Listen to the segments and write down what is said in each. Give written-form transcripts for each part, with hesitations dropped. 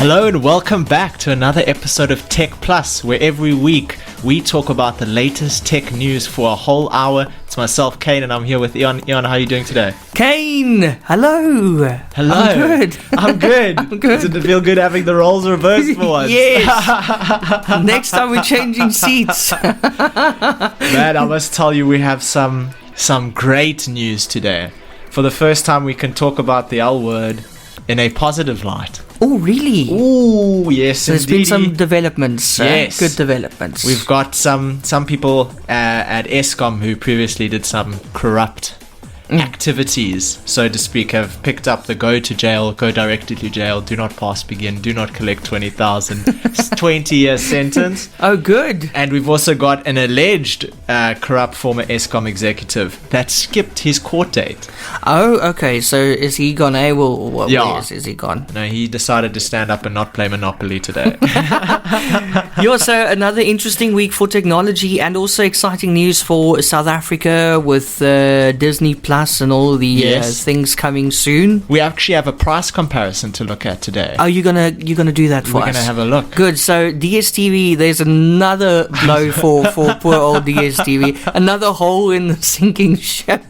Hello and welcome back to another episode of techPLUS, where every week we talk about the latest tech news for a whole hour. It's myself, Kaine, and I'm here with Eon. Eon, how are you doing today? Kaine, hello. Hello. I'm good. I'm good. I'm good. Doesn't it feel good having the roles reversed for once? Yes. Next time we're changing seats. Man, I must tell you, we have some great news today. For the first time, we can talk about the L word in a positive light. Oh, really? Oh, yes, so there's been some developments. Yes. Good developments. We've got some people at Eskom who previously did some corrupt activities, so to speak, have picked up the go directly to jail, do not pass begin, do not collect 20,000, 20-year sentence. Oh, good. And we've also got an alleged corrupt former Eskom executive that skipped his court date. Oh, okay. So is he gone AWOL? What is he gone? No, he decided to stand up and not play Monopoly today. So another interesting week for technology, and also exciting news for South Africa with Disney Plus and all the things coming soon. We actually have a price comparison to look at today. Oh, you're gonna do that for us? We're gonna have a look. Good. So DSTV, there's another blow for poor old DSTV. Another hole in the sinking ship.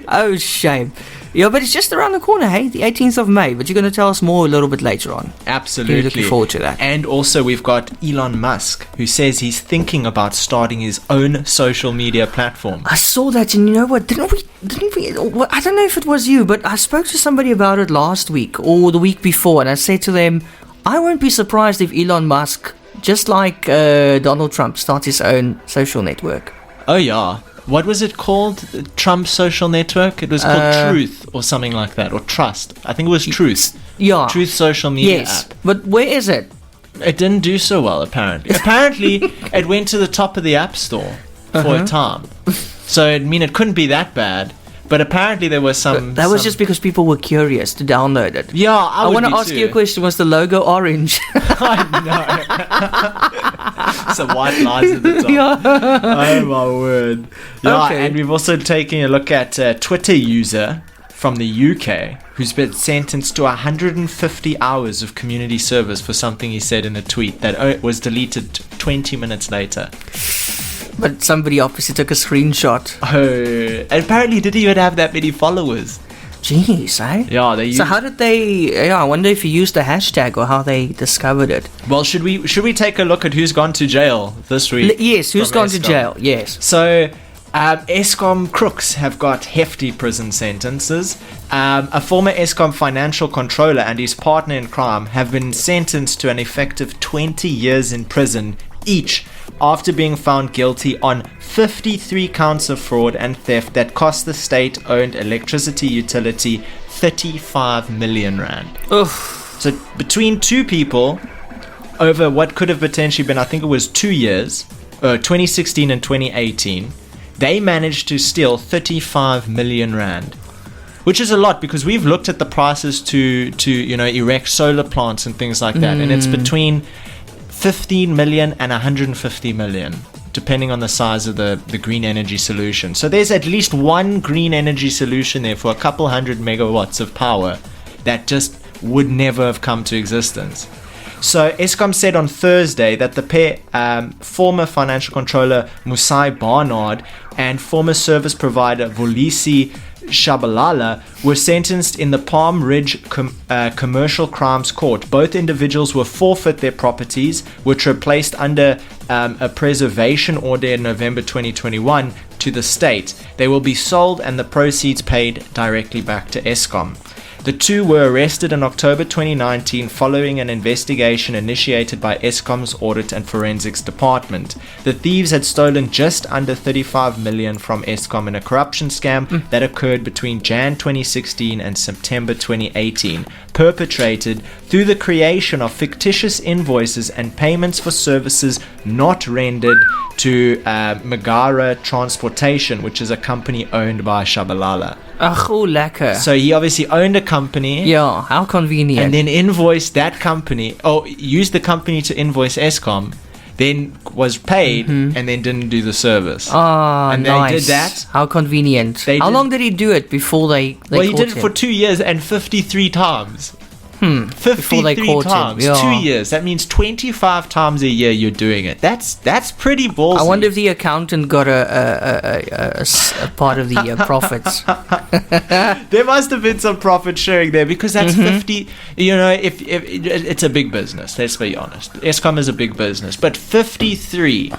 Oh, shame. Yeah, but it's just around the corner, hey? The 18th of May. But you're going to tell us more a little bit later on. Absolutely. Looking forward to that. And also we've got Elon Musk, who says he's thinking about starting his own social media platform. I saw that, and you know what? Didn't we? I don't know if it was you, but I spoke to somebody about it last week or the week before, and I said to them, I won't be surprised if Elon Musk, just like Donald Trump, starts his own social network. Oh, yeah. What was it called? Trump's social network? It was called Truth or something like that. Or Trust. I think it was Truth. Yeah. Truth social media app. But where is it? It didn't do so well, apparently. Apparently, it went to the top of the App Store for a time. So, I mean, it couldn't be that bad. But apparently there was some... That was just because people were curious to download it. Yeah, I want to ask you a question. Was the logo orange? I know. Some white lines at the top. Yeah. Oh, my word. Yeah, Okay. and we've also taken a look at a Twitter user from the UK who's been sentenced to 150 hours of community service for something he said in a tweet that was deleted 20 minutes later. But somebody obviously took a screenshot. Oh, and apparently didn't even have that many followers. Jeez, eh? Yeah, they used... So how did they... I wonder if you used the hashtag or how they discovered it. Well, should we take a look at who's gone to jail this week? Yes, who's gone to Eskom? jail? Yes. So, Eskom crooks have got hefty prison sentences. A former Eskom financial controller and his partner in crime have been sentenced to an effective 20 years in prison each, after being found guilty on 53 counts of fraud and theft that cost the state-owned electricity utility 35 million rand. Oof. So between two people, over what could have potentially been, I think it was 2 years, 2016 and 2018, they managed to steal 35 million rand. Which is a lot, because we've looked at the prices to erect solar plants and things like that, and it's between 15 million and 150 million, depending on the size of the green energy solution. So there's at least one green energy solution there for a couple hundred megawatts of power that just would never have come to existence. So Eskom said on Thursday that the pair, former financial controller Musai Barnard and former service provider Volisi Shabalala were sentenced in the Palm Ridge Commercial Crimes Court. Both individuals were forfeit their properties, which were placed under a preservation order in November 2021 to the state. They will be sold and the proceeds paid directly back to Eskom. The two were arrested in October 2019 following an investigation initiated by Eskom's Audit and Forensics Department. The thieves had stolen just under 35 million from Eskom in a corruption scam that occurred between Jan 2016 and September 2018, perpetrated through the creation of fictitious invoices and payments for services not rendered to Megara Transportation, which is a company owned by Shabalala. Ach, oh, lekker. So he obviously owned a company. Yeah, how convenient. And then invoiced that company, or used the company to invoice Eskom, then was paid, and then didn't do the service. Ah, and nice. they did that. How convenient. How long did he do it before they Well, he caught did it him? for 2 years and 53 times. Before they 53 caught him, times, yeah. 2 years. That means 25 times a year you're doing it. That's pretty ballsy. I wonder if the accountant got a part of the profits. There must have been some profit sharing there, because that's 50. You know, if it's a big business. Let's be honest. Eskom is a big business, but 53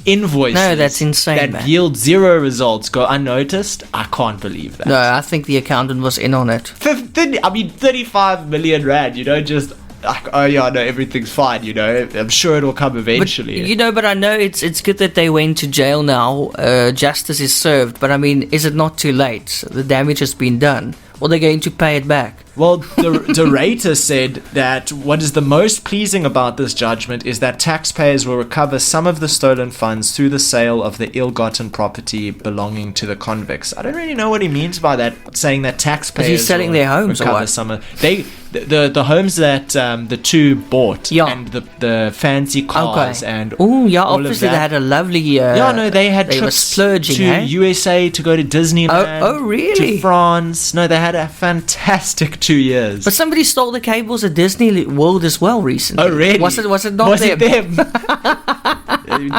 invoices. No, that's insane, that man. yield 0 results go unnoticed. I can't believe that. No, I think the accountant was in on it. 35 million rand. You don't just like, oh yeah, no, everything's fine. You know, I'm sure it'll come eventually. But I know it's good that they went to jail now. Justice is served. But I mean, is it not too late? The damage has been done. Or they're going to pay it back. Well, the rater said that what is the most pleasing about this judgment is that taxpayers will recover some of the stolen funds through the sale of the ill-gotten property belonging to the convicts. I don't really know what he means by that, saying that taxpayers Is he selling will their homes or recover what? some of the homes that the two bought, and the fancy cars and oh yeah, all obviously of they that. had a lovely they had they were trips splurging, to USA to go to Disneyland. Oh, really? To France. No, they had a fantastic 2 years. But somebody stole the cables at Disney World as well recently. Oh, really? Was it not them? It them?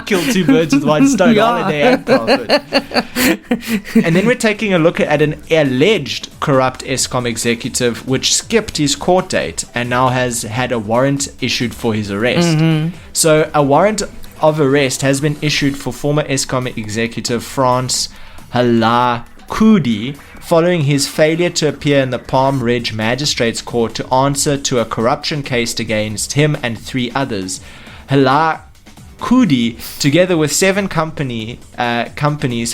Kill two birds with one stone. Yeah. Holiday and profit. And then we're taking a look at an alleged corrupt Eskom executive which skipped his court date and now has had a warrant issued for his arrest. So a warrant of arrest has been issued for former Eskom executive France Koudi following his failure to appear in the Palm Ridge Magistrates Court to answer to a corruption case against him and 3 others. Koudi, together with 7 companies,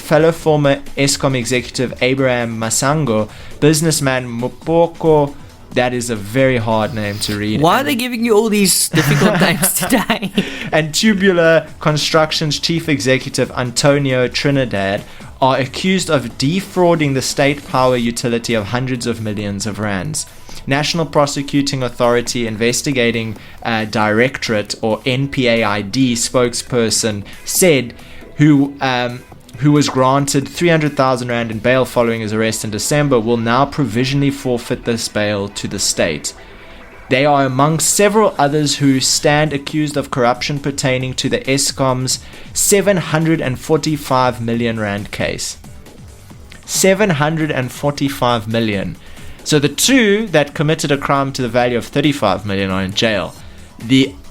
fellow former Eskom executive Abraham Masango, businessman Mupoko, that is a very hard name to read. Why are they giving you all these difficult names today? And Tubular Construction's chief executive Antonio Trinidad are accused of defrauding the state power utility of hundreds of millions of rands. National Prosecuting Authority Investigating Directorate, or NPAID spokesperson said who was granted 300,000 rand in bail following his arrest in December will now provisionally forfeit this bail to the state. They are among several others who stand accused of corruption pertaining to the Eskom's 745 million rand case. 745 million. So the 2 that committed a crime to the value of 35 million are in jail.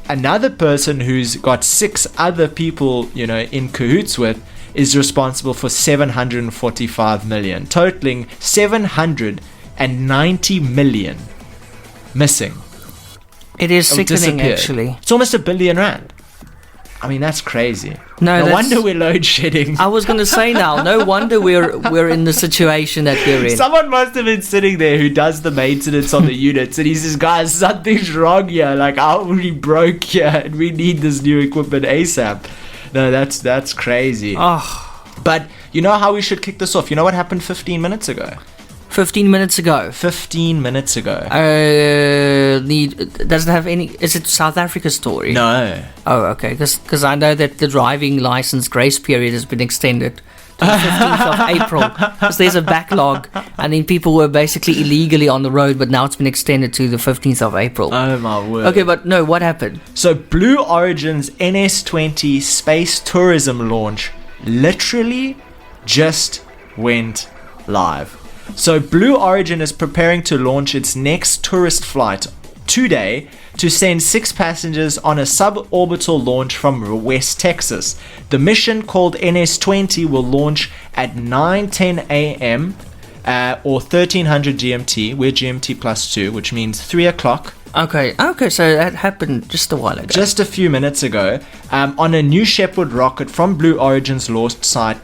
Another person who's got 6 other people, in cahoots with, is responsible for 745 million, totaling 790 million missing. It is sickening, actually. It's almost R1 billion. I mean, that's crazy. No wonder we're load shedding. I was going to say now, no wonder we're in the situation that we're in. Someone must have been sitting there who does the maintenance on the units, and he says, guys, something's wrong here. Like, we broke here, and we need this new equipment ASAP. No, that's crazy. Oh. But you know how we should kick this off? You know what happened 15 minutes ago? 15 minutes ago. 15 minutes ago. Doesn't have any. Is it South Africa story? No. Oh, okay. Because I know that the driving license grace period has been extended to the 15th of April. Because there's a backlog, and then people were basically illegally on the road, but now it's been extended to the 15th of April. Oh my word. Okay, but no, what happened? So Blue Origin's NS20 space tourism launch literally just went live. So Blue Origin is preparing to launch its next tourist flight today to send 6 passengers on a suborbital launch from West Texas. The mission, called NS20, will launch at 9:10 a.m. Or 1300 GMT. We're GMT +2, which means 3 o'clock. Okay, so that happened just a while ago. Just a few minutes ago, on a New Shepard rocket from Blue Origin's launch site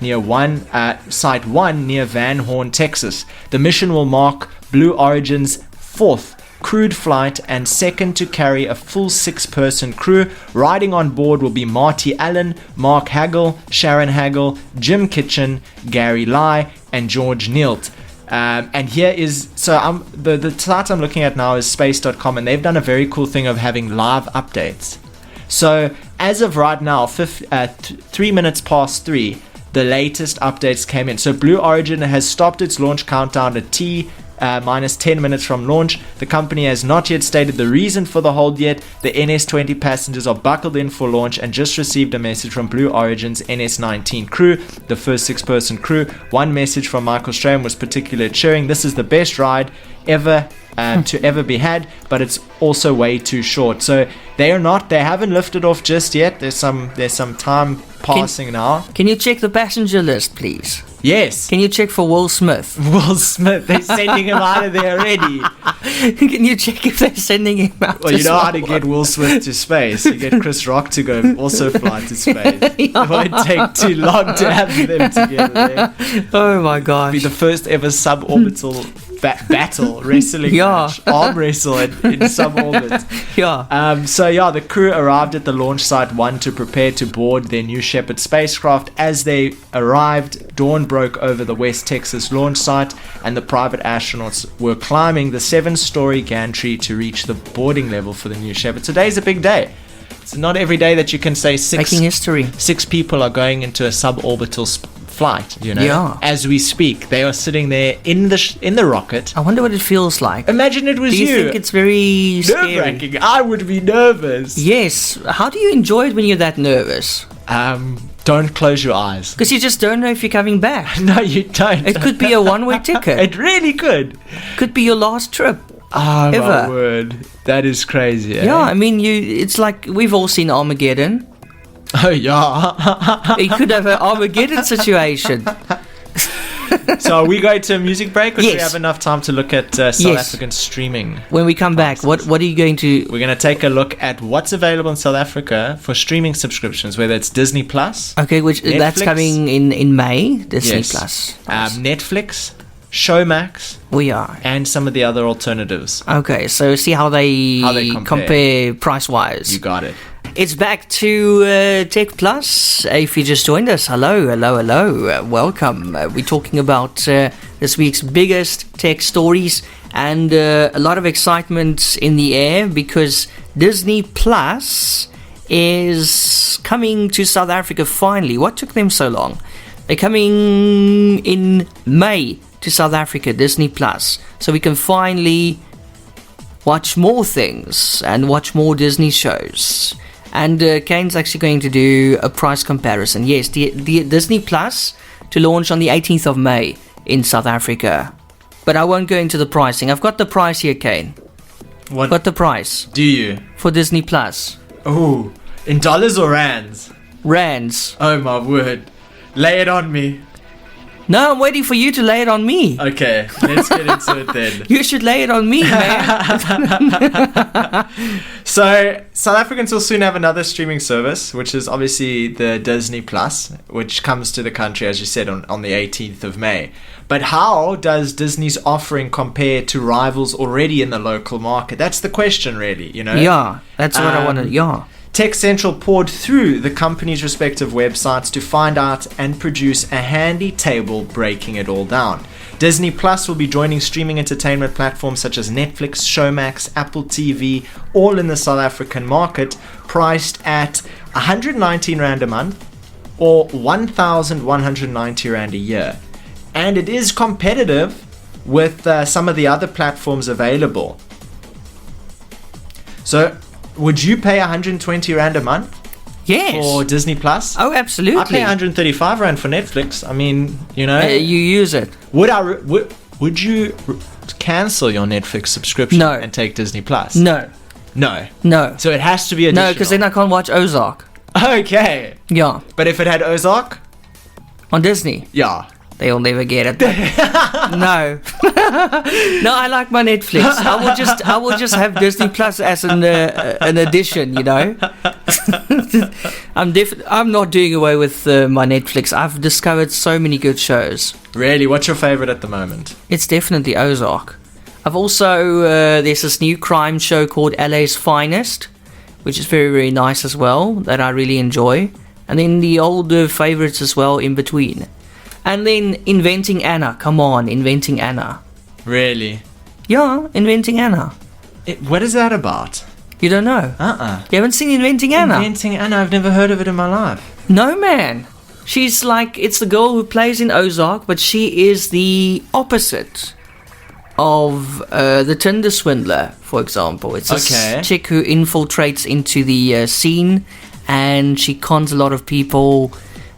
Site 1 near Van Horn, Texas. The mission will mark Blue Origin's 4th crewed flight and 2nd to carry a full 6-person crew. Riding on board will be Marty Allen, Mark Hagel, Sharon Hagel, Jim Kitchen, Gary Lai, and George Nealt. And here is, the site I'm looking at now is space.com, and they've done a very cool thing of having live updates. So as of right now, 3 minutes past 3, the latest updates came in. So Blue Origin has stopped its launch countdown at T minus 10 minutes from launch. The company has not yet stated the reason for the hold yet. The NS20 passengers are buckled in for launch and just received a message from Blue Origin's NS19 crew, the first 6-person crew. One message from Michael Strahan was particularly cheering. This is the best ride ever to ever be had, but it's also way too short. So they haven't lifted off just yet. There's some time passing now. Can you check the passenger list, please? Yes. Can you check for Will Smith? Will Smith, they're sending him out of there already. Can you check if they're sending him out? Well, you know how to get Will Smith to space. You get Chris Rock to go also fly to space. It won't take too long to have them together there. Oh my gosh. Be the first ever suborbital battle wrestling match, arm wrestle in suborbit. The crew arrived at the launch site 1 to prepare to board their New Shepard spacecraft. As they arrived, dawn broke over the West Texas launch site, and the private astronauts were climbing the 7-story gantry to reach the boarding level for the New Shepard. Today's a big day. It's not every day that you can say making history. 6 people are going into a suborbital flight, you know. Yeah. As we speak, they are sitting there in the rocket. I wonder what it feels like. Imagine it was you. Do you think it's very scary? Nerve-wracking. I would be nervous. Yes. How do you enjoy it when you're that nervous? Don't close your eyes. Because you just don't know if you're coming back. No, you don't. It could be a one-way ticket. It really could. Could be your last trip. Oh, ever. My word. That is crazy. Yeah, I mean, it's like we've all seen Armageddon. Oh, yeah. It could have an Armageddon situation. So are we going to a music break, or do we Yes. have enough time to look at South African streaming? When we come back, what are you going to... We're going to take a look at what's available in South Africa for streaming subscriptions, whether it's Disney Plus. Okay, Netflix, that's coming in May, Disney Plus. Netflix, Showmax, and some of the other alternatives. Okay, so see how they compare price-wise. You got it. It's back to techPLUS. If you just joined us, hello. Welcome. We're talking about this week's biggest tech stories, and a lot of excitement in the air because Disney Plus is coming to South Africa finally. What took them so long? They're coming in May to South Africa, Disney Plus, so we can finally watch more things and watch more Disney shows. And Kaine's actually going to do a price comparison. Yes, the Disney Plus to launch on the 18th of May in South Africa. But I won't go into the pricing. I've got the price here, Kaine. What? I've got the price. Do you? For Disney Plus. Oh, in dollars or rands? Rands. Oh my word. Lay it on me. No, I'm waiting for you to lay it on me. Okay, let's get into it then. You should lay it on me, man. So, South Africans will soon have another streaming service, which is obviously the Disney Plus, which comes to the country, as you said, on the 18th of May. But how does Disney's offering compare to rivals already in the local market? That's the question, really, you know? Yeah, that's what I want to... Tech Central poured through the company's respective websites to find out and produce a handy table breaking it all down. Disney Plus will be joining streaming entertainment platforms such as Netflix, Showmax, Apple TV, all in the South African market, priced at 119 Rand a month or 1,190 Rand a year. And it is competitive with some of the other platforms available. So, would you pay 120 Rand a month? Yes. For Disney Plus? Oh, absolutely. I pay 135 Rand for Netflix. I mean, you know. You use it. Would you cancel your Netflix subscription and take Disney Plus? No. So it has to be additional. No, because then I can't watch Ozark. Okay. Yeah. But if it had Ozark? On Disney? Yeah. They'll never get it. No. No, I like my Netflix. I will just have Disney Plus as an addition, you know. I'm not doing away with my Netflix. I've discovered so many good shows. Really? What's your favorite at the moment? It's definitely Ozark. I've also there's this new crime show called LA's Finest, which is very, very nice as well, that I really enjoy. And then the older favorites as well in between. And then Inventing Anna. Come on, Inventing Anna. Really? Yeah, Inventing Anna. What is that about? You don't know? You haven't seen Inventing Anna? Inventing Anna, I've never heard of it in my life. No, man. She's like, it's the girl who plays in Ozark, but she is the opposite. of the Tinder swindler, for example. It's a chick who infiltrates into the scene, and she cons a lot of people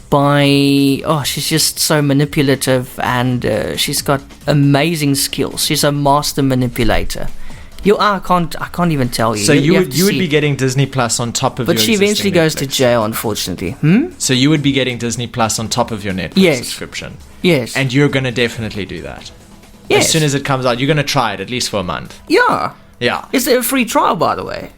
by... Oh, she's just so manipulative, and she's got amazing skills. She's a master manipulator. I can't even tell you. So you would be getting Disney Plus on top of your But she eventually goes to jail, unfortunately. So you would be getting Disney Plus on top of your Netflix subscription. Yes. And you're going to definitely do that. Yes. As soon as it comes out, you're going to try it at least for a month. Yeah. Yeah. Is there a free trial, by the way?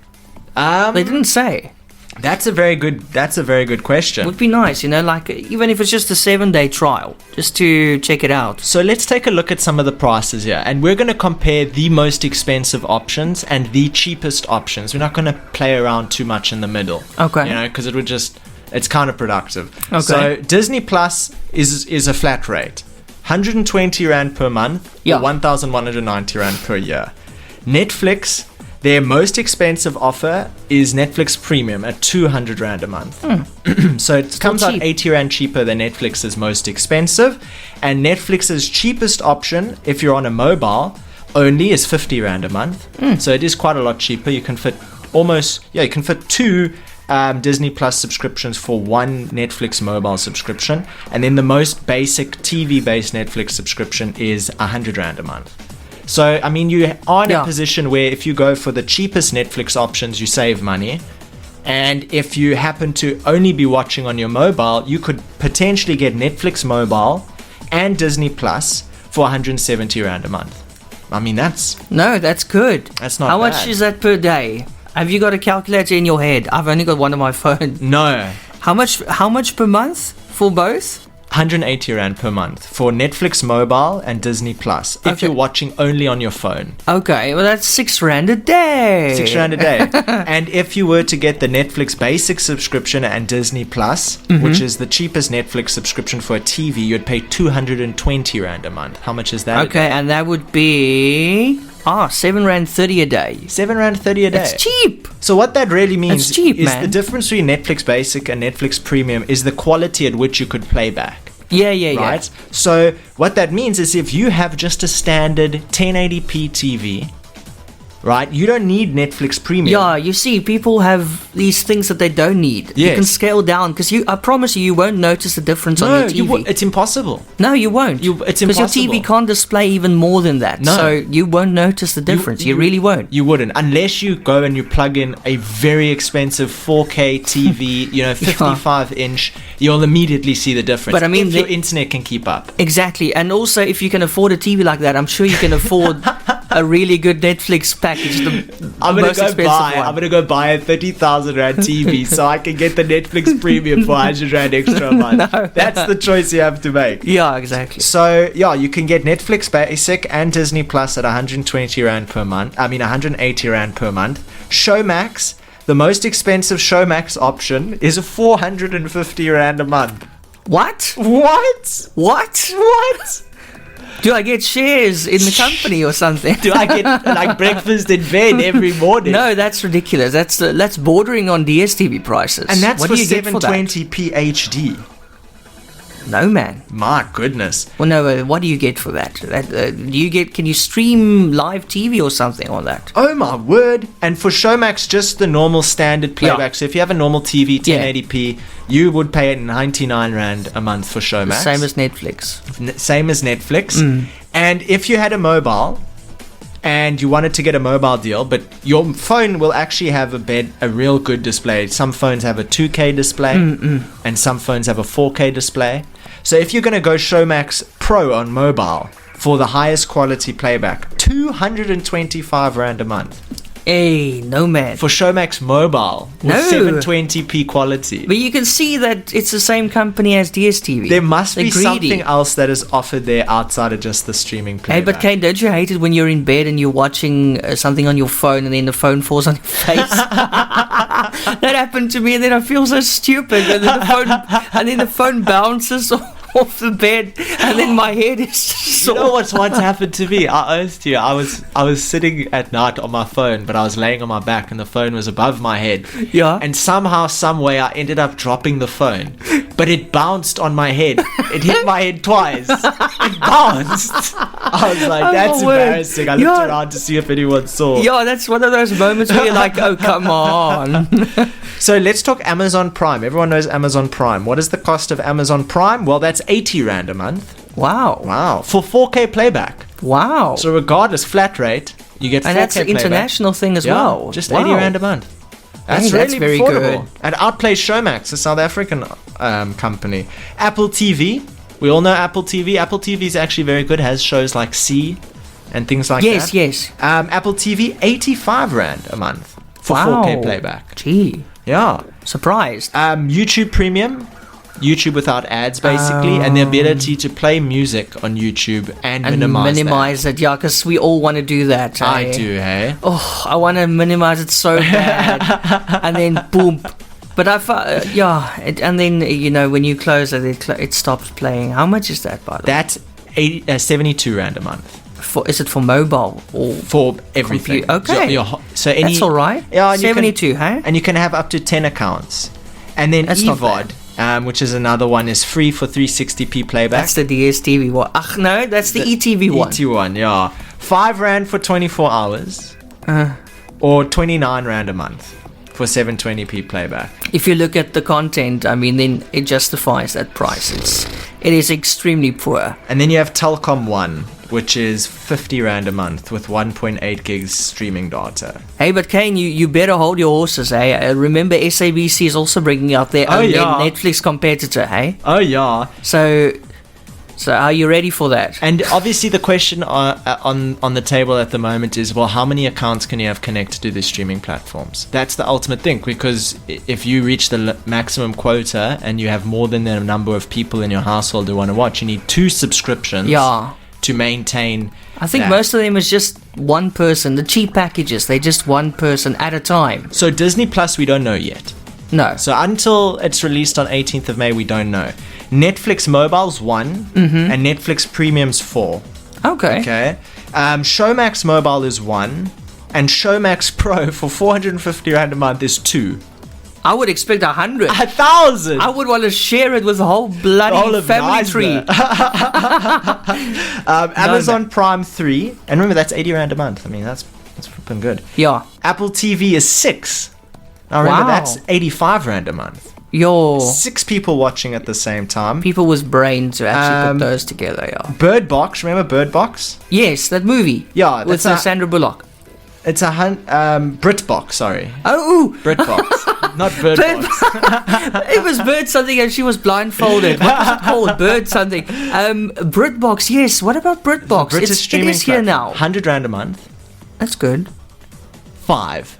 They didn't say. That's a very good question. Would be nice, like even if it's just a 7-day trial, just to check it out. So let's take a look at some of the prices here, and we're going to compare the most expensive options and the cheapest options. We're not going to play around too much in the middle. Okay. Because it would it's counterproductive. Okay. So Disney Plus is a flat rate, 120 Rand per month, or 1,190 Rand per year. Netflix, their most expensive offer is Netflix Premium at 200 Rand a month. So it comes out 80 Rand cheaper than Netflix's most expensive. And Netflix's cheapest option, if you're on a mobile, only is 50 Rand a month. So it is quite a lot cheaper. You can fit two Disney Plus subscriptions for one Netflix mobile subscription. And then the most basic TV-based Netflix subscription is 100 Rand a month. So, I mean, you are in a position where if you go for the cheapest Netflix options, you save money. And if you happen to only be watching on your mobile, you could potentially get Netflix Mobile and Disney Plus for 170 Rand a month. I mean, that's good. That's not How bad. much is that per day? Have you got a calculator in your head? I've only got one on my phone. No. How much per month for both? 180 Rand per month for Netflix Mobile and Disney Plus if you're watching only on your phone. Okay, well that's 6 Rand a day. 6 Rand a day. And if you were to get the Netflix basic subscription and Disney Plus, which is the cheapest Netflix subscription for a TV, you'd pay 220 Rand a month. How much is that? Okay, and that would be 7 Rand 30 a day. 7 Rand 30 a day. It's cheap. So what that really means is the difference between Netflix Basic and Netflix Premium is the quality at which you could play back. Yeah. Right? So what that means is if you have just a standard 1080p TV, right, you don't need Netflix Premium. Yeah, you see, people have these things that they don't need. Yes. You can scale down, because I promise you won't notice the difference on your TV. It's impossible. No, you won't. It's impossible. Because your TV can't display even more than that. No. So you won't notice the difference. You really won't. You wouldn't. Unless you go and you plug in a very expensive 4K TV, 55-inch, you'll immediately see the difference. But I mean, if your internet can keep up. Exactly. And also, if you can afford a TV like that, I'm sure you can afford a really good Netflix package. I'm gonna go buy a 30,000 Rand TV so I can get the Netflix Premium for 100 Rand extra a month. That's the choice you have to make. Yeah, exactly. So you can get Netflix Basic and Disney Plus at 120 Rand per month. 180 Rand per month. Showmax, the most expensive Showmax option, is 450 Rand a month. What? Do I get shares in the company or something? Do I get breakfast in bed every morning? No, that's ridiculous. That's bordering on DSTV prices. And that's what for do you get for that? 720p HD. No, man. My goodness. Well, no, what do you get for that? Can you stream live TV or something on that? Oh my word. And for Showmax, just the normal standard playback. So if you have a normal TV, 1080p, you would pay 99 Rand a month for Showmax. Same as Netflix. And if you had a mobile and you wanted to get a mobile deal, but your phone will actually have a real good display. Some phones have a 2K display and some phones have a 4K display. So if you're going to go Showmax Pro on mobile for the highest quality playback, 225 Rand a month. Hey, no, man. For Showmax Mobile with 720p quality. But you can see that it's the same company as DSTV. There must be something else that is offered there outside of just the streaming playback. Hey, but Kane, don't you hate it when you're in bed and you're watching something on your phone and then the phone falls on your face? That happened to me, and then I feel so stupid. And then the phone bounces off the bed, and then my head is sore. You know what's once happened to me? I was sitting at night on my phone, but I was laying on my back and the phone was above my head. Yeah. And somehow, some way, I ended up dropping the phone. but it bounced on my head. It hit my head twice. It bounced. I was like, that's embarrassing. I looked around to see if anyone saw. Yeah, that's one of those moments where you're like, oh, come on. So let's talk Amazon Prime. Everyone knows Amazon Prime. What is the cost of Amazon Prime? Well, that's 80 Rand a month. Wow. For 4K playback. Wow. So regardless, flat rate, you get 4K and that's an playback. International thing as well. Just 80 Rand a month. That's that's really very affordable. good. And outplays Showmax, a South African company. Apple TV. We all know Apple TV. Apple TV is actually very good. Has shows like C and things like that. Yes. Apple TV, 85 Rand a month for 4K playback. Gee. Yeah. Surprised. YouTube Premium. YouTube without ads, basically, and the ability to play music on YouTube and minimize it. Yeah, because we all want to do that. I do, hey? Oh, I want to minimize it so bad. And then, boom. But and then, when you close it, it stops playing. How much is that, by the way? That's 72 Rand a month. Is it for mobile or for everything? Okay. So that's all right. Yeah, 72, huh? And you can have up to 10 accounts. And then eVOD. Which is another one, is free for 360p playback. That's the DSTV one. No, that's the ETV one. ET one, yeah. 5 Rand for 24 hours. Or 29 Rand a month for 720p playback. If you look at the content, then it justifies that price. It is extremely poor. And then you have Telkom One, which is 50 Rand a month with 1.8 gigs streaming data. Hey, but Kaine, you better hold your horses, hey? Remember, SABC is also bringing out their own Netflix competitor, hey? Oh, yeah. So are you ready for that? And obviously the question on the table at the moment is, well, how many accounts can you have connected to the streaming platforms? That's the ultimate thing, because if you reach the maximum quota and you have more than the number of people in your household who want to watch, you need 2 subscriptions to maintain. I think most of them is just one person. The cheap packages, they're just one person at a time. So Disney Plus, we don't know yet. No. So until it's released on 18th of May, we don't know. Netflix Mobile's 1, and Netflix Premium's 4. Okay. Showmax Mobile is 1, and Showmax Pro for 450 Rand a month is 2. I would expect 100. 1,000. I would want to share it with the whole bloody family tree. Amazon Prime 3, and remember that's 80 Rand a month. That's flipping good. Yeah. Apple TV is 6. Now remember that's 85 Rand a month. 6 people watching at the same time. People with brains to actually put those together, yeah. Bird Box, remember Bird Box? Yes, that movie. Yeah, with Sandra Bullock. It's a BritBox, sorry. Oh, BritBox, not Bird Box. It was Bird something, and she was blindfolded. What was it called? Bird something. BritBox. Yes. What about BritBox? British streaming it is here now. 100 Rand a month. That's good. 5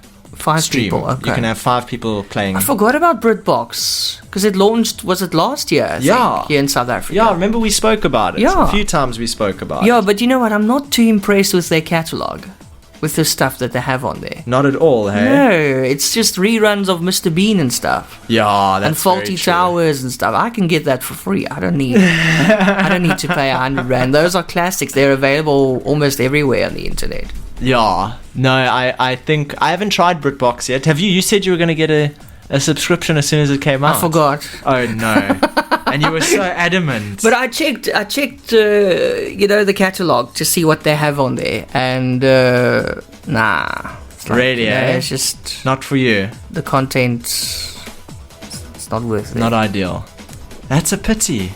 people. Okay. You can have 5 people playing. I forgot about BritBox because it launched. Was it last year? I think, here in South Africa. Yeah, remember we spoke about it. Yeah. A few times we spoke about it. Yeah, but you know what? I'm not too impressed with their catalog. With the stuff that they have on there. Not at all, hey? No, it's just reruns of Mr. Bean and stuff. Yeah, that's and Faulty Towers and stuff. I can get that for free. I don't need to pay 100 Rand. Those are classics. They're available almost everywhere on the internet. Yeah. No, I think I haven't tried BritBox yet. Have you? You said you were going to get a subscription as soon as it came out. I forgot. Oh no. And you were so adamant. But I checked, the catalog to see what they have on there, and nah. Really? It's just not for you. The content, it's not worth it. Not ideal. That's a pity.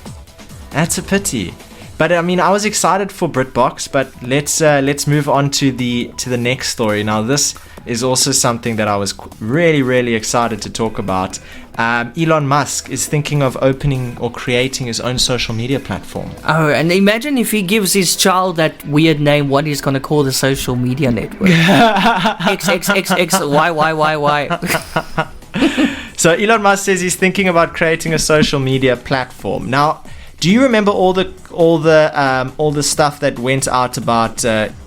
But I was excited for BritBox, but let's move on to the next story. Now this is also something that I was really, really excited to talk about. Elon Musk is thinking of opening or creating his own social media platform. Oh, and imagine if he gives his child that weird name, what he's going to call the social media network. XXXXY. So Elon Musk says he's thinking about creating a social media platform. Now, do you remember all the stuff that went out about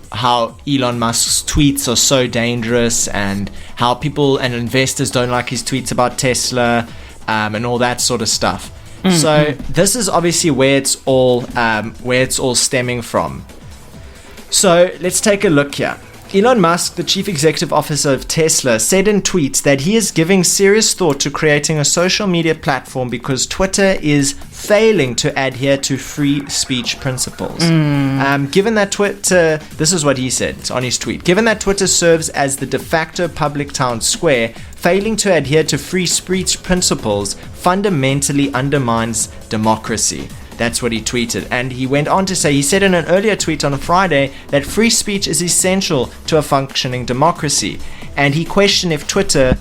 how Elon Musk's tweets are so dangerous and how people and investors don't like his tweets about Tesla and all that sort of stuff? Mm-hmm. So this is obviously where it's all stemming from. So let's take a look here. Elon Musk, the chief executive officer of Tesla, said in tweets that he is giving serious thought to creating a social media platform because Twitter is failing to adhere to free speech principles. Given that Twitter, this is what he said on his tweet, given that Twitter serves as the de facto public town square, failing to adhere to free speech principles fundamentally undermines democracy. That's what he tweeted. And he went on to say, he said in an earlier tweet on a Friday that free speech is essential to a functioning democracy. And he questioned if Twitter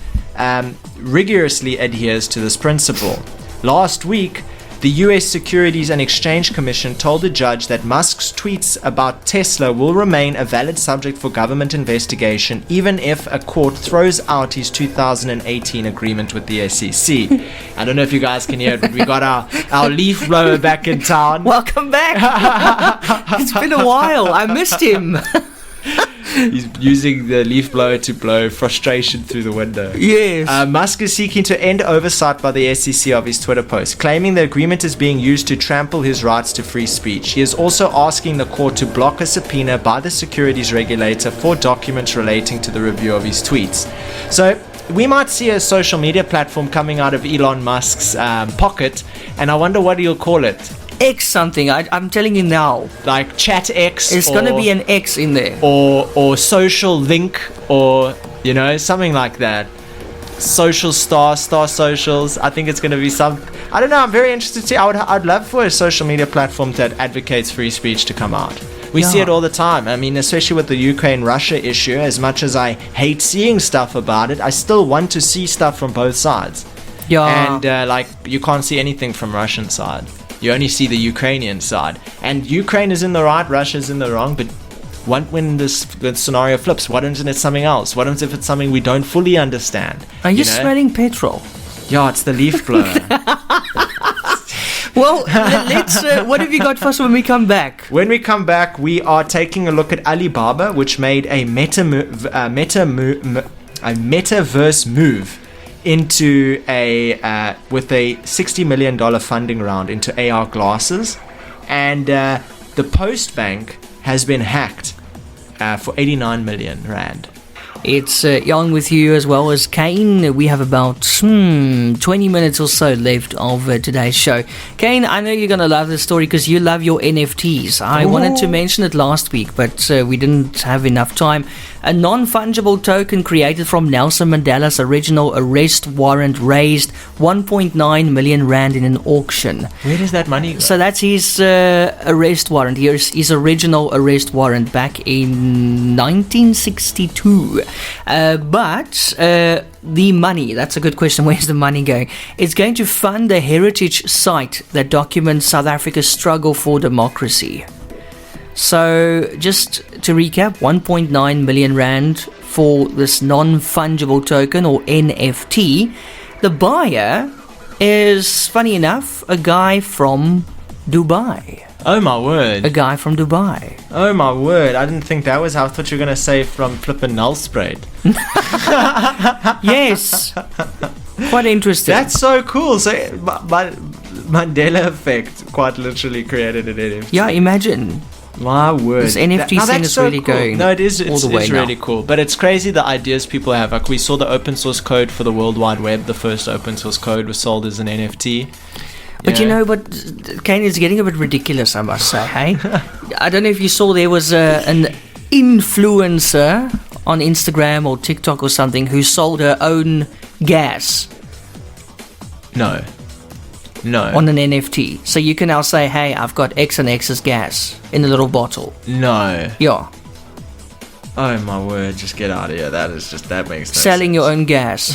rigorously adheres to this principle. Last week, the US Securities and Exchange Commission told the judge that Musk's tweets about Tesla will remain a valid subject for government investigation even if a court throws out his 2018 agreement with the SEC. I don't know if you guys can hear it, but we got our leaf blower back in town. Welcome back. It's been a while. I missed him. He's using the leaf blower to blow frustration through the window. Yes. Musk is seeking to end oversight by the SEC of his Twitter post, claiming the agreement is being used to trample his rights to free speech. He is also asking the court to block a subpoena by the securities regulator for documents relating to the review of his tweets. So we might see a social media platform coming out of Elon Musk's pocket, and I wonder what he'll call it. X something, I'm telling you now. Like Chat X. There's going to be an X in there. Or Social Link, or, you know, something like that. Social Star Socials. I think it's going to be some... I don't know, I'm very interested to see. I'd love for a social media platform that advocates free speech to come out. We see it all the time. I mean, especially with the Ukraine-Russia issue, as much as I hate seeing stuff about it, I still want to see stuff from both sides. Yeah. And, like, you can't see anything from Russian side. You only see the Ukrainian side. And Ukraine is in the right, Russia's in the wrong, but when the scenario flips, what if it's something else? What if it's something we don't fully understand? Are you smelling petrol? Yeah, it's the leaf blower. Well, let's. What have you got for us when we come back? When we come back, we are taking a look at Alibaba, which made a metaverse move into with a $60 million funding round into AR glasses, and the Post Bank has been hacked for 89 million rand. It's Eon with you as well as Kaine. We have about 20 minutes or so left of today's show. Kaine, I know you're going to love this story because you love your NFTs. I wanted to mention it last week, but we didn't have enough time. A non-fungible token created from Nelson Mandela's original arrest warrant raised 1.9 million rand in an auction. Where does that money go? So that's his arrest warrant. Here's his original arrest warrant back in 1962. But the money, that's a good question. Where's the money going? It's going to fund the heritage site that documents South Africa's struggle for democracy. So just to recap, 1.9 million rand for this non-fungible token or NFT. The buyer is, funny enough, a guy from Dubai. Oh my word. A guy from Dubai. Oh my word. I didn't think that was how I thought you were going to say from flippin' Nullspread. Yes. Quite interesting. That's so cool. So Mandela effect quite literally created an NFT. Yeah, imagine. My word. This NFT thing is so really cool. Going. No, it is. It's really now. Cool. But it's crazy the ideas people have. Like we saw the open source code for the World Wide Web. The first open source code was sold as an NFT. But you know what, Kaine, is getting a bit ridiculous, I must say, hey? I don't know if you saw there was an influencer on Instagram or TikTok or something who sold her own gas. No. On an NFT. So you can now say, hey, I've got X and X's gas in a little bottle. No. Yeah. Oh my word, just get out of here. That makes no Selling sense. Your own gas.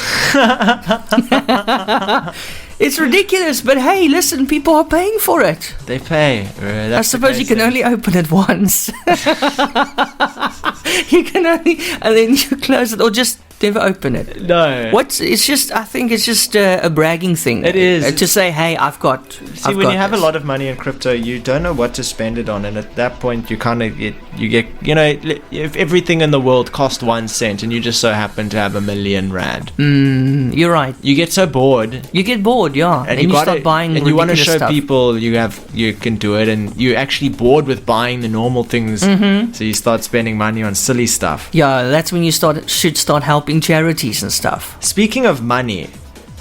It's ridiculous, but hey, listen, people are paying for it. They pay. I suppose you can only open it once. You can only, and then you close it, or just never open it. No. It's just, I think it's just a bragging thing. It is. To say, hey, I've got. See, when you have a lot of money in crypto, you don't know what to spend it on, and at that point, you kind of get, if everything in the world cost 1 cent, and you just so happen to have R1 million. You're right. You get so bored. You get bored, yeah, and you start buying. And you want to show stuff. people you can do it, and you're actually bored with buying the normal things. So you start spending money on silly stuff. Yeah, that's when you should start helping charities and stuff. Speaking of money,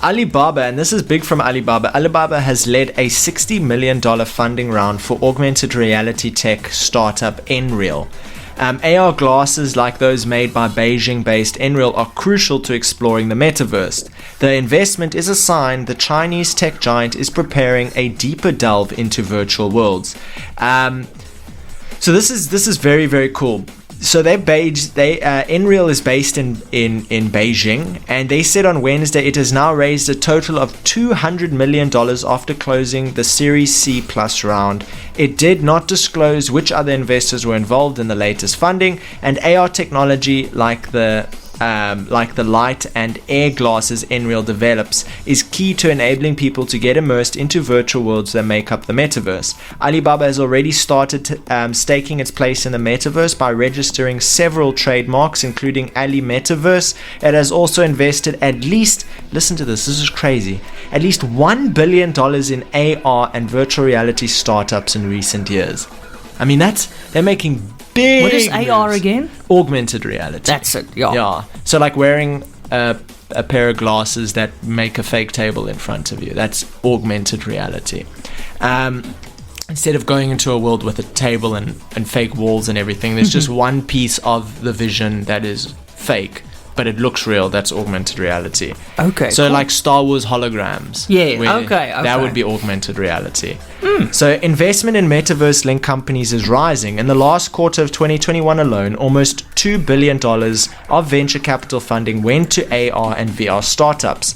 Alibaba, and this is big from Alibaba, Alibaba has led a $60 million funding round for augmented reality tech startup Nreal. AR glasses like those made by Beijing-based Nreal are crucial to exploring the metaverse. The investment is a sign the Chinese tech giant is preparing a deeper delve into virtual worlds. So this is very, very cool. So Nreal is based in Beijing, and they said on Wednesday it has now raised a total of $200 million after closing the Series C+ round. It did not disclose which other investors were involved in the latest funding, and AR technology like the light and air glasses Nreal develops is key to enabling people to get immersed into virtual worlds that make up the metaverse. Alibaba has already started staking its place in the metaverse by registering several trademarks, including Ali Metaverse. It has also invested at least, listen to this is crazy, at least $1 billion in AR and virtual reality startups in recent years. I mean, they're making big. What is AR moves. again? Augmented reality. That's it. Yeah. Yeah. So like wearing a pair of glasses that make a fake table in front of you. That's augmented reality. Instead of going into a world with a table and fake walls and everything, there's just one piece of the vision that is fake, but it looks real. That's augmented reality. Okay. So cool. like Star Wars holograms. Yeah. Okay. That would be augmented reality. So investment in metaverse linked companies is rising. In the last quarter of 2021 alone, almost $2 billion of venture capital funding went to AR and VR startups.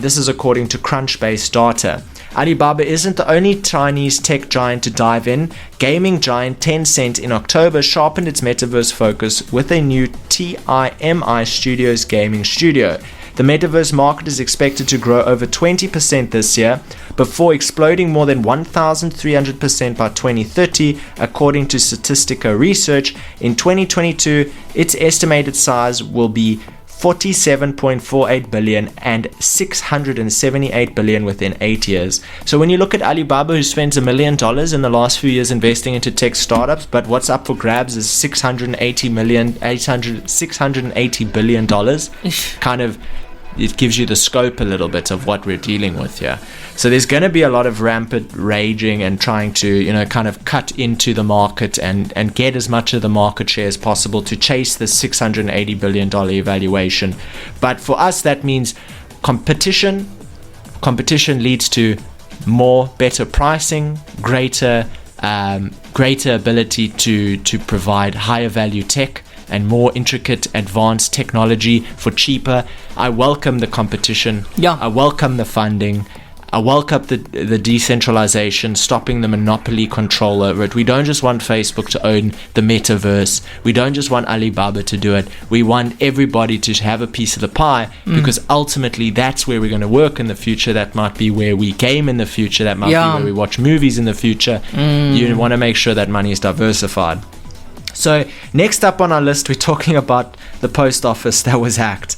This is according to Crunchbase data. Alibaba isn't the only Chinese tech giant to dive in. Gaming giant Tencent in October sharpened its metaverse focus with a new TIMI Studios gaming studio. The metaverse market is expected to grow over 20% this year, before exploding more than 1,300% by 2030, according to Statistica Research. In 2022, its estimated size will be $47.48 billion and $678 billion within 8 years. So when you look at Alibaba, who spends $1 million in the last few years investing into tech startups, but what's up for grabs is $680 billion. Kind of, it gives you the scope a little bit of what we're dealing with here. So there's going to be a lot of rampant raging and trying to, kind of cut into the market and get as much of the market share as possible to chase this $680 billion evaluation. But for us, that means competition. Competition leads to better pricing, greater ability to provide higher value tech and more intricate advanced technology for cheaper. I welcome the competition. Yeah. I welcome the funding. I welcome the decentralization, stopping the monopoly control over it. We don't just want Facebook to own the metaverse. We don't just want Alibaba to do it. We want everybody to have a piece of the pie, because ultimately that's where we're going to work in the future. That might be where we game in the future. That might be where we watch movies in the future. You want to make sure that money is diversified. So next up on our list, we're talking about the post office that was hacked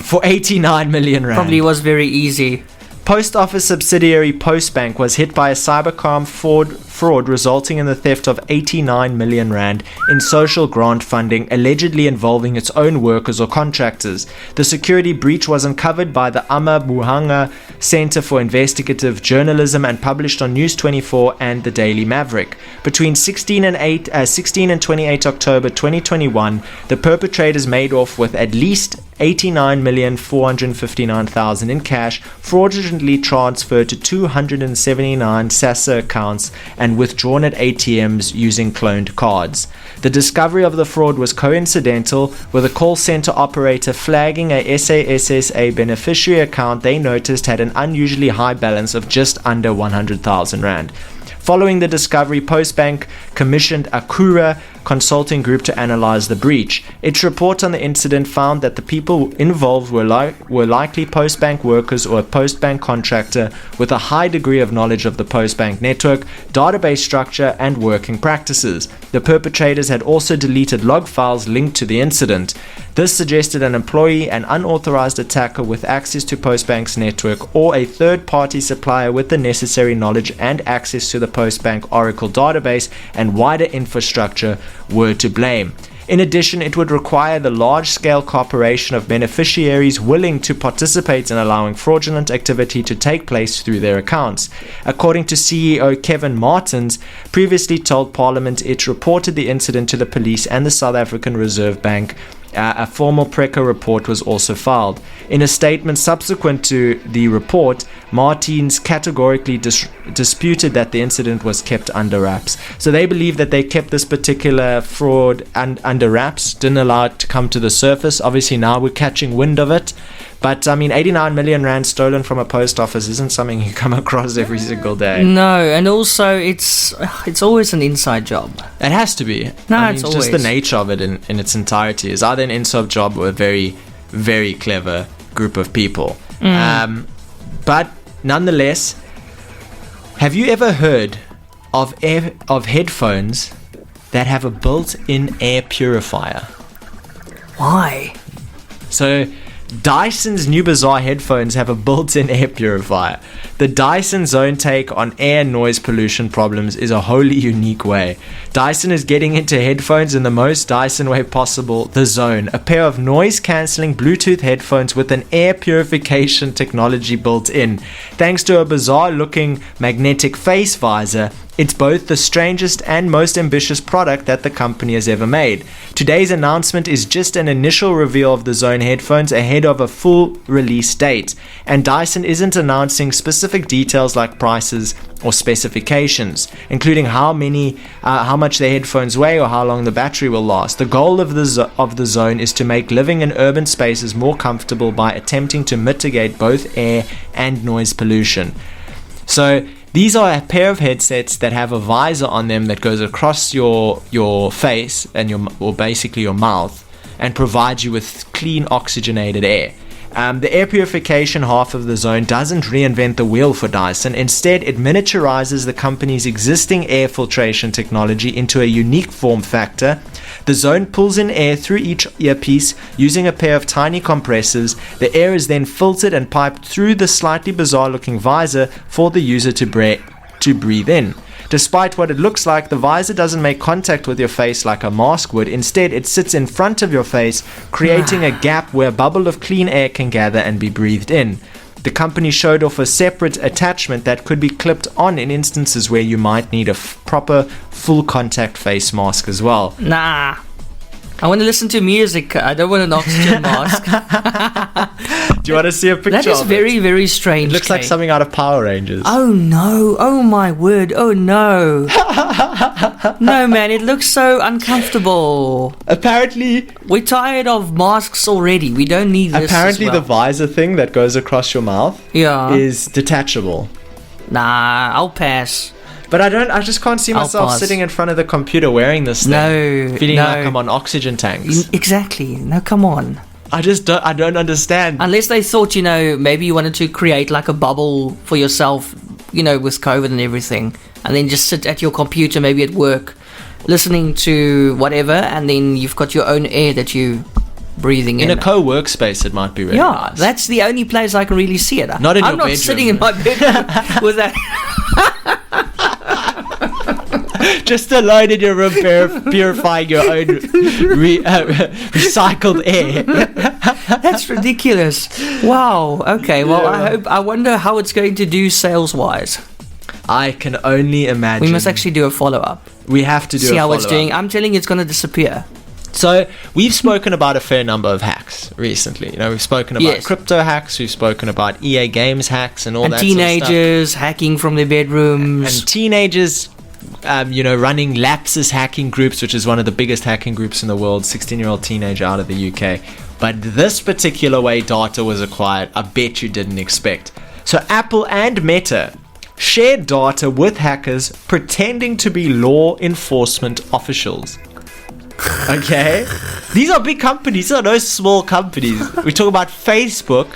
for 89 million rand. Probably was very easy. Post office subsidiary Postbank was hit by a cybercrime fraud resulting in the theft of 89 million rand in social grant funding, allegedly involving its own workers or contractors. The security breach was uncovered by the Amma Buhanga Center for Investigative Journalism and published on News 24 and the Daily Maverick. Between 16 and 28 October 2021, the perpetrators made off with at least 89,459,000 in cash, fraudulently transferred to 279 SASA accounts and withdrawn at ATMs using cloned cards. The discovery of the fraud was coincidental, with a call center operator flagging a SASSA beneficiary account they noticed had an unusually high balance of just under 100,000 rand. Following the discovery, Postbank commissioned Akura consulting group to analyze the breach. Its report on the incident found that the people involved were likely Postbank workers or a Postbank contractor with a high degree of knowledge of the Postbank network, database structure, and working practices. The perpetrators had also deleted log files linked to the incident. This suggested an employee, an unauthorized attacker with access to Postbank's network, or a third-party supplier with the necessary knowledge and access to the Postbank Oracle database and wider infrastructure were to blame. In addition, it would require the large-scale cooperation of beneficiaries willing to participate in allowing fraudulent activity to take place through their accounts. According to CEO Kevin Martins, previously told Parliament it reported the incident to the police and the South African Reserve Bank. A formal PRECA report was also filed. In a statement subsequent to the report, Martins categorically disputed that the incident was kept under wraps. So they believe that they kept this particular fraud under wraps, didn't allow it to come to the surface. Obviously now we're catching wind of it. But, 89 million rand stolen from a post office isn't something you come across every single day. No, and also it's always an inside job. It has to be. No, it's just always. The nature of it in its entirety is either an inside job or a very, very clever group of people. But nonetheless, have you ever heard of headphones that have a built-in air purifier? Why? So Dyson's new bizarre headphones have a built-in air purifier. The Dyson Zone take on air and noise pollution problems is a wholly unique way. Dyson is getting into headphones in the most Dyson way possible, the Zone, a pair of noise-cancelling Bluetooth headphones with an air purification technology built in. Thanks to a bizarre-looking magnetic face visor, it's both the strangest and most ambitious product that the company has ever made. Today's announcement is just an initial reveal of the Zone headphones ahead of a full release date, and Dyson isn't announcing specific details like prices or specifications, including how much their headphones weigh or how long the battery will last. The goal of the Zone is to make living in urban spaces more comfortable by attempting to mitigate both air and noise pollution. So these are a pair of headsets that have a visor on them that goes across your face and basically your mouth and provides you with clean oxygenated air. The air purification half of the Zone doesn't reinvent the wheel for Dyson. Instead, it miniaturizes the company's existing air filtration technology into a unique form factor. The Zone pulls in air through each earpiece using a pair of tiny compressors. The air is then filtered and piped through the slightly bizarre-looking visor for the user to breathe in. Despite what it looks like, the visor doesn't make contact with your face like a mask would. Instead, it sits in front of your face, creating a gap where a bubble of clean air can gather and be breathed in. The company showed off a separate attachment that could be clipped on in instances where you might need a proper full contact face mask as well. Nah. I want to listen to music. I don't want an oxygen mask. Do you want to see a picture That is of very, it? very strange. It looks like something out of Power Rangers. Oh no. Oh my word. Oh no. No, man. It looks so uncomfortable. Apparently, We're tired of masks already. We don't need this. apparently as well. the visor thing that goes across your mouth is detachable. Nah, I'll pass. But I just can't see myself sitting in front of the computer wearing this thing. No. Feeling like I'm on oxygen tanks. Exactly. No, come on. I don't understand. Unless they thought, maybe you wanted to create like a bubble for yourself, with COVID and everything, and then just sit at your computer, maybe at work, listening to whatever, and then you've got your own air that you breathing in. In a co-work space, it might be really nice. That's the only place I can really see it. Not in your bedroom. I'm not sitting in my bedroom with that. Just alone in your room purifying your own recycled air. That's ridiculous. Wow. Okay. Well, I wonder how it's going to do sales-wise. I can only imagine. We must actually do a follow-up. We have to do See a how follow-up. it's doing. I'm telling you, it's going to disappear. So we've spoken about a fair number of hacks recently. We've spoken about crypto hacks, we've spoken about EA Games hacks and all that teenagers sort of stuff. hacking from their bedrooms. And teenagers, running Lapsus hacking groups, which is one of the biggest hacking groups in the world, 16-year-old teenager out of the UK. But this particular way data was acquired, I bet you didn't expect. So Apple and Meta shared data with hackers pretending to be law enforcement officials. Okay? These are big companies. These are no small companies. We talk about Facebook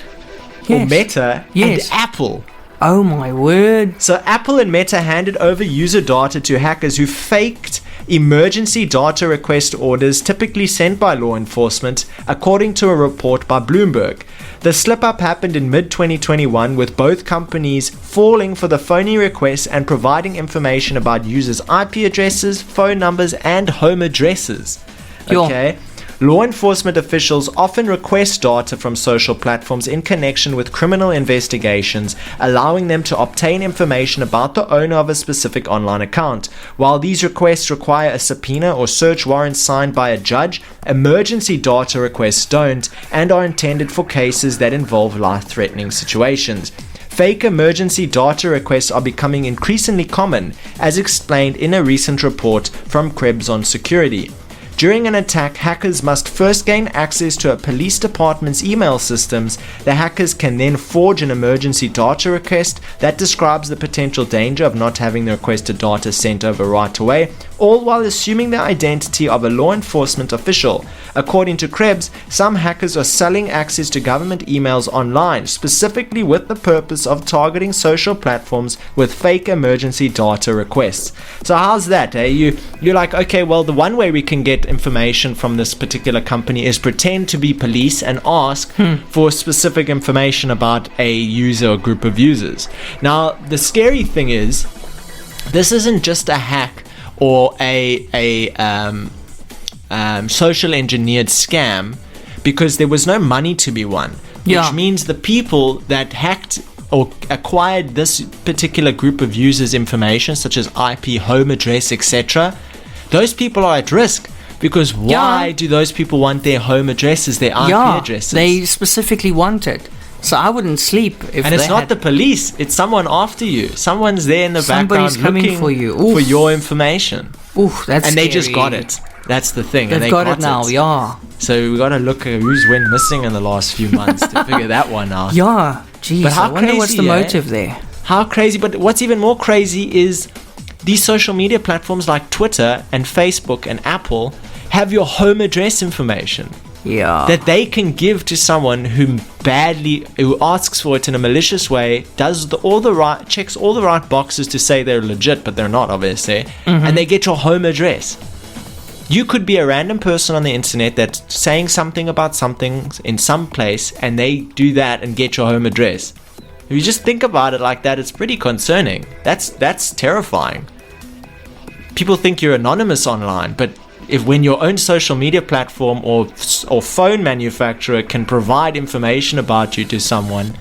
or Meta and Apple. Oh my word. So Apple and Meta handed over user data to hackers who faked emergency data request orders typically sent by law enforcement, according to a report by Bloomberg. The slip-up happened in mid-2021, with both companies falling for the phony requests and providing information about users' IP addresses, phone numbers, and home addresses. Okay? Law enforcement officials often request data from social platforms in connection with criminal investigations, allowing them to obtain information about the owner of a specific online account. While these requests require a subpoena or search warrant signed by a judge, emergency data requests don't and are intended for cases that involve life-threatening situations. Fake emergency data requests are becoming increasingly common, as explained in a recent report from Krebs on security. During an attack, hackers must first gain access to a police department's email systems. The hackers can then forge an emergency data request that describes the potential danger of not having the requested data sent over right away, all while assuming the identity of a law enforcement official. According to Krebs, some hackers are selling access to government emails online, specifically with the purpose of targeting social platforms with fake emergency data requests. So how's that? You're like, okay, well, the one way we can get information from this particular company is pretend to be police and ask for specific information about a user or group of users. Now, the scary thing is, this isn't just a hack or a social engineered scam, because there was no money to be won. Which means the people that hacked or acquired this particular group of users' information, such as IP, home address, etc., those people are at risk. Because why do those people want their home addresses, their IP addresses? They specifically want it. So I wouldn't sleep if and it's not the police, it's someone after you. Someone's there in the background looking for you. For your information. Oof, that's and scary. They just got it. That's the thing. They've got it now, So we got to look at who's went missing in the last few months to figure that one out. Geez, but how I wonder crazy, what's the motive there. How crazy, but what's even more crazy is these social media platforms like Twitter and Facebook and Apple have your home address information that they can give to someone who asks for it in a malicious way, does checks all the right boxes to say they're legit, but they're not, obviously, and they get your home address. You could be a random person on the internet that's saying something about something in some place, and they do that and get your home address. If you just think about it like that, it's pretty concerning. That's terrifying. People think you're anonymous online, but when your own social media platform or phone manufacturer can provide information about you to someone,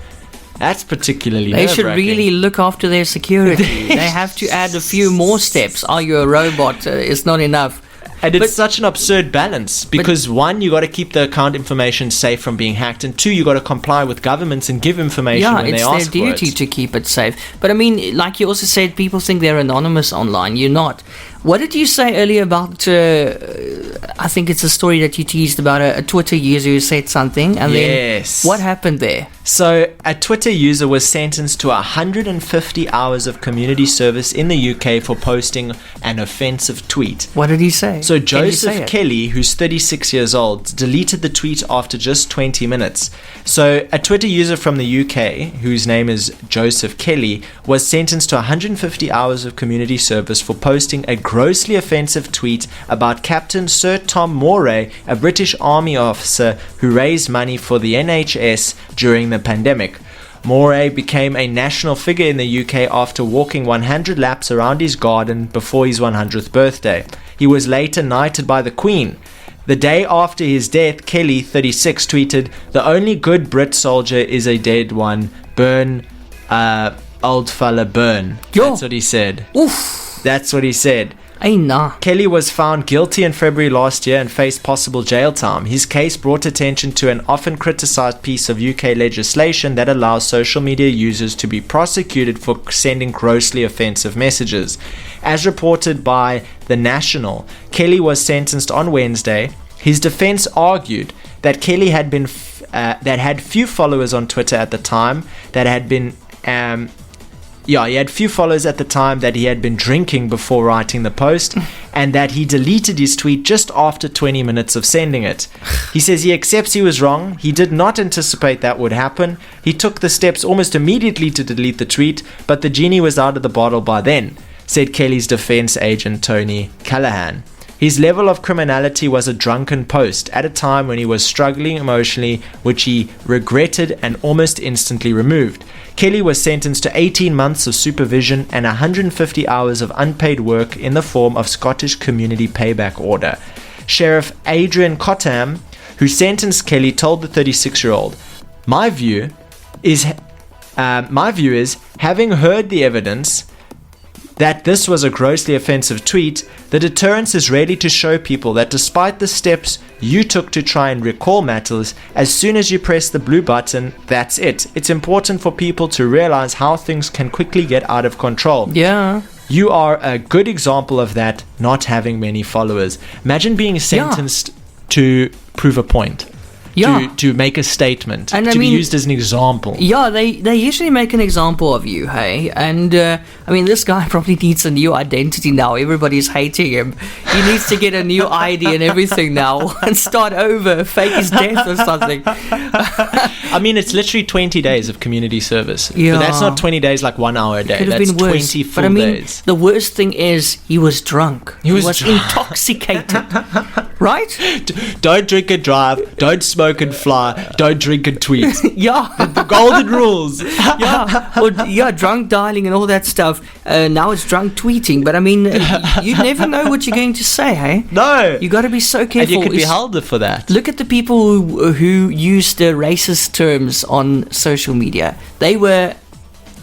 that's particularly They should really look after their security. They have to add a few more steps. Are you a robot? It's not enough. And it's such an absurd balance because one, you got to keep the account information safe from being hacked, and two, you got to comply with governments and give information when they ask for it. Yeah, it's their duty to keep it safe. But I mean, like you also said, people think they're anonymous online. You're not. What did you say earlier about, I think it's a story that you teased about a Twitter user who said something, and then what happened there? So a Twitter user was sentenced to 150 hours of community service in the UK for posting an offensive tweet. What did he say? So Joseph Kelly, who's 36 years old, deleted the tweet after just 20 minutes. So a Twitter user from the UK, whose name is Joseph Kelly, was sentenced to 150 hours of community service for posting a grossly offensive tweet about Captain Sir Tom Moray, a British Army officer who raised money for the NHS during the pandemic. Moray became a national figure in the UK after walking 100 laps around his garden before his 100th birthday. He was later knighted by the Queen. The day after his death, Kelly, 36, tweeted, "The only good Brit soldier is a dead one. Burn, old fella, burn." That's what he said. Oof. That's what he said. Nah. Kelly was found guilty in February last year and faced possible jail time. His case brought attention to an often criticized piece of UK legislation that allows social media users to be prosecuted for sending grossly offensive messages. As reported by The National, Kelly was sentenced on Wednesday. His defense argued that Kelly had few followers on Twitter at the time, that had been yeah, he had few followers at the time, that he had been drinking before writing the post, and that he deleted his tweet just after 20 minutes of sending it. He says he accepts he was wrong. He did not anticipate that would happen. He took the steps almost immediately to delete the tweet, but the genie was out of the bottle by then, said Kelly's defense agent Tony Callahan. His level of criminality was a drunken post at a time when he was struggling emotionally, which he regretted and almost instantly removed. Kelly was sentenced to 18 months of supervision and 150 hours of unpaid work in the form of Scottish Community Payback Order. Sheriff Adrian Cottam, who sentenced Kelly, told the 36-year-old, My view is, having heard the evidence that this was a grossly offensive tweet, the deterrence is really to show people that despite the steps you took to try and recall matters, as soon as you press the blue button, that's it. It's important for people to realize how things can quickly get out of control. Yeah. You are a good example of that, not having many followers. Imagine being sentenced to prove a point. Yeah. To make a statement, and to be used as an example. Yeah, they usually make an example of you, hey? And, this guy probably needs a new identity now. Everybody's hating him. He needs to get a new ID and everything now and start over, fake his death or something. It's literally 20 days of community service. Yeah. But that's not 20 days like 1 hour a day. Could have That's been worse. 20 full But days. The worst thing is he was drunk. He was drunk. Intoxicated. Right? Don't drink and drive. Don't smoke and fly. Don't drink and tweet. Yeah. The golden rules. Drunk dialing and all that stuff. Now it's drunk tweeting. But you never know what you're going to say, hey? No. You got to be so careful. And you could be held for that. Look at the people who use the racist terms on social media. They were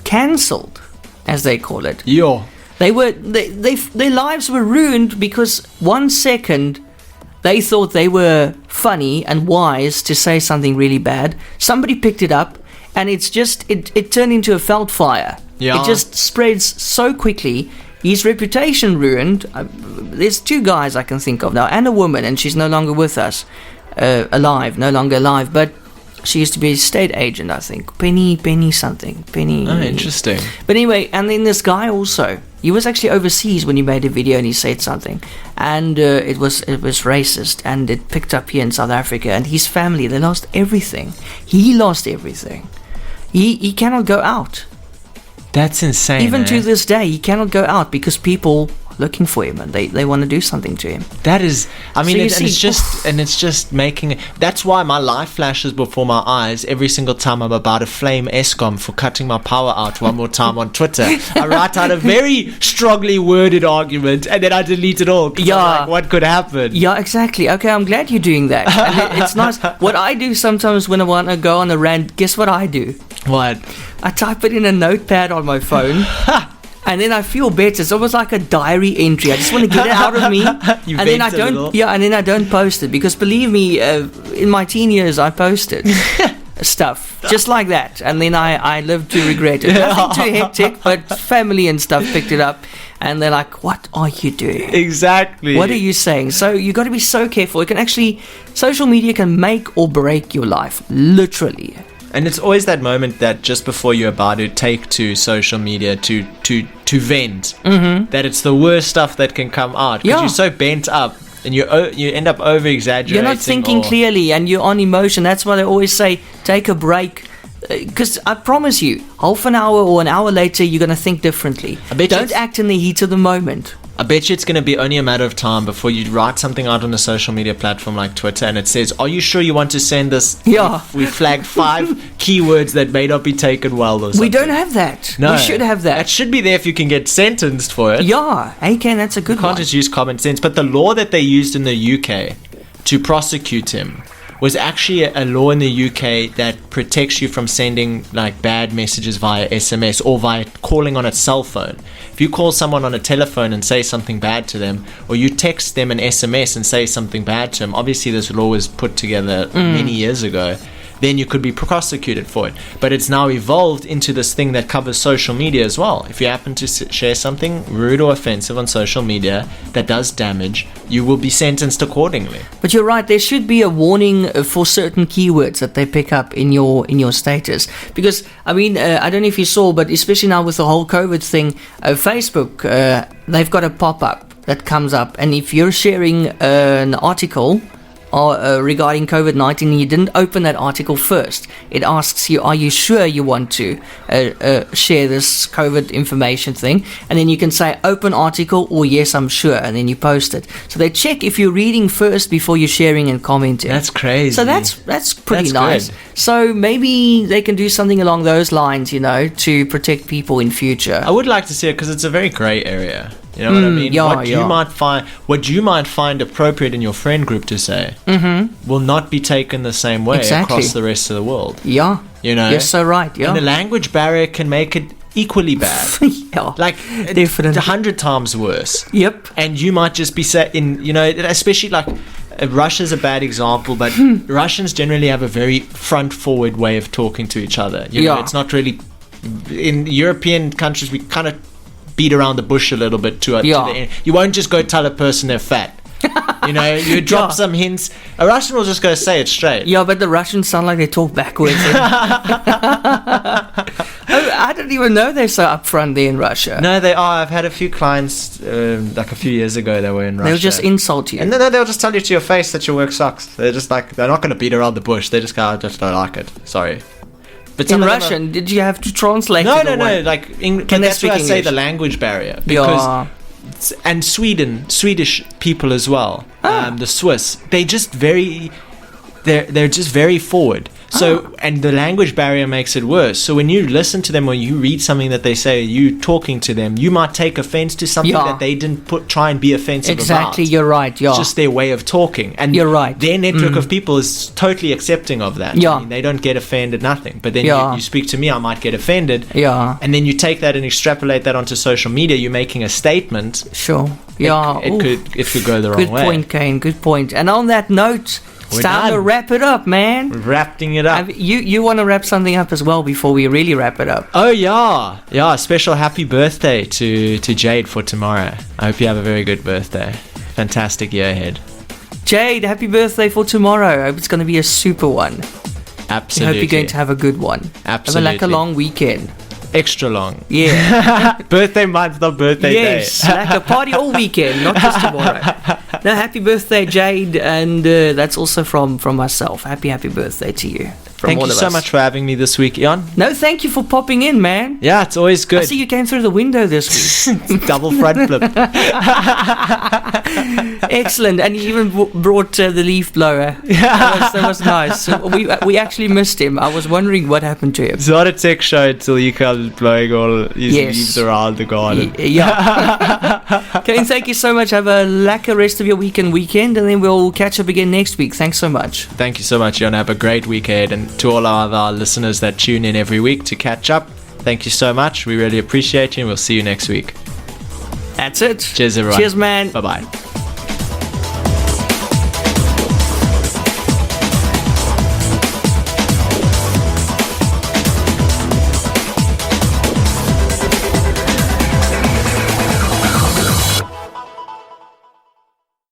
cancelled, as they call it. Yeah. Their lives were ruined because 1 second they thought they were funny and wise to say something really bad. Somebody picked it up, and it turned into a felt fire. Yeah. It just spreads so quickly. His reputation ruined. There's 2 guys I can think of now, and a woman, and she's no longer with us, no longer alive. But she used to be a state agent, I think. Penny something. Penny. Oh, interesting. But anyway, and then this guy also. He was actually overseas when he made a video and he said something, and it was racist, and it picked up here in South Africa. And his family, they lost everything. He lost everything. He cannot go out. That's insane. Even to this day, he cannot go out because people are looking for him and they want to do something to him. That is, it's just making. That's why my life flashes before my eyes every single time I'm about to flame Eskom for cutting my power out one more time on Twitter. I write out a very strongly worded argument and then I delete it all. Yeah, I'm like, what could happen? Yeah, exactly. Okay, I'm glad you're doing that. And it's nice. What I do sometimes when I want to go on a rant, guess what I do? What? I type it in a notepad on my phone. And then I feel better. It's almost like a diary entry. I just want to get it out of me. And then I don't post it, because believe me, in my teen years I posted stuff just like that, and then I lived to regret it. Nothing too hectic, but family and stuff picked it up, and they're like, "What are you doing? Exactly. What are you saying?" So you got to be so careful. It can actually, social media can make or break your life, literally. And it's always that moment that just before you're about to take to social media to vent, that it's the worst stuff that can come out, because you're so bent up and you end up over exaggerating. You're not thinking clearly, and you're on emotion. That's why they always say take a break, because I promise you, half an hour or an hour later, you're going to think differently. Don't act in the heat of the moment. I bet you it's going to be only a matter of time before you write something out on a social media platform like Twitter and it says, "Are you sure you want to send this?" Yeah. We flagged 5 keywords that may not be taken well or something. We don't have that. No. We should have that. That should be there if you can get sentenced for it. Yeah. Okay, that's a good one. You can't just use common sense. But the law that they used in the UK to prosecute him was actually a law in the UK that protects you from sending like bad messages via SMS or via calling on a cell phone. If you call someone on a telephone and say something bad to them, or you text them an SMS and say something bad to them, obviously this law was put together many years ago, then you could be prosecuted for it. But it's now evolved into this thing that covers social media as well. If you happen to share something rude or offensive on social media that does damage, you will be sentenced accordingly. But you're right, there should be a warning for certain keywords that they pick up in your status. Because, I mean, I don't know if you saw, but especially now with the whole COVID thing, Facebook, they've got a pop-up that comes up, and if you're sharing an article regarding COVID-19 and you didn't open that article first, it asks you, are you sure you want to share this COVID information thing? And then you can say open article or yes, I'm sure, and then you post it. So they check if you're reading first before you're sharing and commenting. That's crazy. So that's pretty nice. Good. So maybe they can do something along those lines, to protect people in future. I would like to see it because it's a very grey area. You know what I mean? What you might find appropriate in your friend group to say will not be taken the same way across the rest of the world. Yeah. You're so right. Yeah. And the language barrier can make it equally bad. Yeah. Like definitely 100 times worse. Yep. And you might just be set in, especially like Russia's a bad example, but Russians generally have a very front-forward way of talking to each other. You know, it's not really in European countries. We kind of beat around the bush a little bit to the end. You won't just go tell a person they're fat. You drop some hints. A Russian will just go say it straight. Yeah, but the Russians sound like they talk backwards. I didn't even know they're so upfront there in Russia. No, they are. I've had a few clients, like a few years ago, they were in Russia. They'll just insult you. And then they'll just tell you to your face that your work sucks. They're just like, they're not going to beat around the bush. They just go, I just don't like it. Sorry. But in Russian, did you have to translate No. Like, but that's why I say the language barrier. Because and Swedish people as well. The Swiss, they're just very forward. So and the language barrier makes it worse. So when you listen to them or you read something that they say, you talking to them, you might take offense to something that they didn't try and be offensive about. Exactly, you're right. Yeah, it's just their way of talking, and you're right. Their network of people is totally accepting of that. Yeah, I mean, they don't get offended, nothing. But then you speak to me, I might get offended. Yeah, and then you take that and extrapolate that onto social media. You're making a statement. Sure. Yeah, it could go the wrong way. Good point, Kaine. Good point. And on that note, it's time to wrap it up, man. We're wrapping it up. You want to wrap something up as well before we really wrap it up? Oh, yeah. Special happy birthday to Jade for tomorrow. I hope you have a very good birthday. Fantastic year ahead. Jade, happy birthday for tomorrow. I hope it's going to be a super one. Absolutely. I hope you're going to have a good one. Absolutely. Have a long weekend. Extra long. Yeah. Birthday month, not birthday day. Yes, like a party all weekend, not just tomorrow. No, happy birthday, Jade, and that's also from myself. Happy birthday to you. Thank you so much for having me this week, Eon. No, thank you for popping in, man. Yeah, it's always good. I see you came through the window this week. Double front flip. Excellent, and you even brought the leaf blower. That was nice. So we actually missed him. I was wondering what happened to him. It's not a tech show until you come blowing all his leaves around the garden. Yeah. Kaine, thank you so much. Have a lacquer rest of your weekend, and then we'll catch up again next week. Thanks so much. Thank you so much, Eon. Have a great week ahead, and to all of our listeners that tune in every week to catch up, thank you so much. We really appreciate you, and we'll see you next week. That's it. Cheers, everyone. Cheers, man. Bye-bye.